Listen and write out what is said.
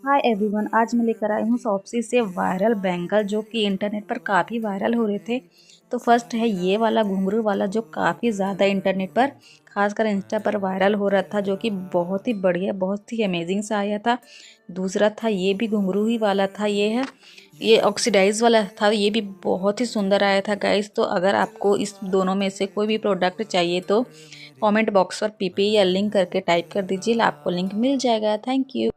Hi everyone, आज मैं लेकर आई हूँ शॉप्सी से वायरल बैंगल जो कि इंटरनेट पर काफ़ी वायरल हो रहे थे। तो फर्स्ट है ये वाला घुंघरू वाला जो काफ़ी ज़्यादा इंटरनेट पर खासकर इंस्टा पर वायरल हो रहा था, जो कि बहुत ही बढ़िया बहुत ही अमेजिंग सा आया था। दूसरा था ये भी घुंघरू ही वाला था, ये ऑक्सीडाइज वाला था, ये भी बहुत ही सुंदर आया था गाइस। तो अगर आपको इस दोनों में से कोई भी प्रोडक्ट चाहिए तो कमेंट बॉक्स पर पीपी या लिंक करके टाइप कर दीजिए, आपको लिंक मिल जाएगा। Thank you.